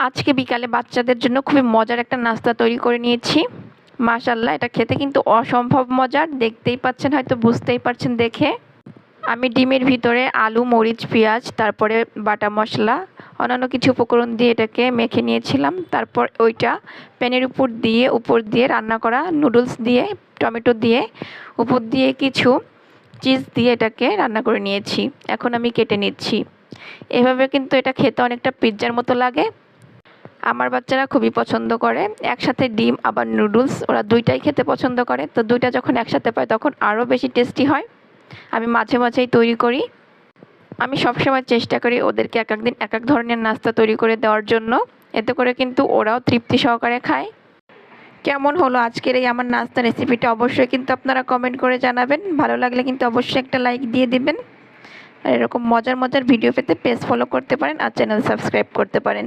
আজকে বিকালে বাচ্চাদের জন্য খুবই মজার একটা নাস্তা তৈরি করে নিয়েছি। মাশাআল্লাহ, এটা খেতে কিন্তু অসম্ভব মজার। দেখতেই পাচ্ছেন, হয়তো বুঝতেই পারছেন দেখে। আমি ডিমের ভিতরে আলু, মরিচ, পেঁয়াজ, তারপরে বাটা মশলা, অন্যান্য কিছু উপকরণ দিয়ে এটাকে মেখে নিয়েছিলাম। তারপর ওইটা প্যানের উপর দিয়ে রান্না করা নুডলস দিয়ে, টমেটো দিয়ে, উপর দিয়ে কিছু চিজ দিয়ে এটাকে রান্না করে নিয়েছি। এখন আমি কেটে নিচ্ছি। এভাবে কিন্তু এটা খেতে অনেকটা পিৎজার মতো লাগে। আমার বাচ্চারা খুবই পছন্দ করে। একসাথে ডিম আবার নুডলস ওরা দুইটাই খেতে পছন্দ করে। তো দুইটা যখন একসাথে পায় তখন আরও বেশি টেস্টি হয়। আমি মাঝে মাঝেই তৈরি করি। আমি সবসময় চেষ্টা করি ওদেরকে এক এক দিন এক এক ধরনের নাস্তা তৈরি করে দেওয়ার জন্য। এতে করে কিন্তু ওরাও তৃপ্তি সহকারে খায়। কেমন হলো আজকের এই আমার নাস্তা রেসিপিটা অবশ্যই কিন্তু আপনারা কমেন্ট করে জানাবেন। ভালো লাগলে কিন্তু অবশ্যই একটা লাইক দিয়ে দিবেন। আর এরকম মজার মজার ভিডিও পেতে পেজ ফলো করতে পারেন আর চ্যানেল সাবস্ক্রাইব করতে পারেন।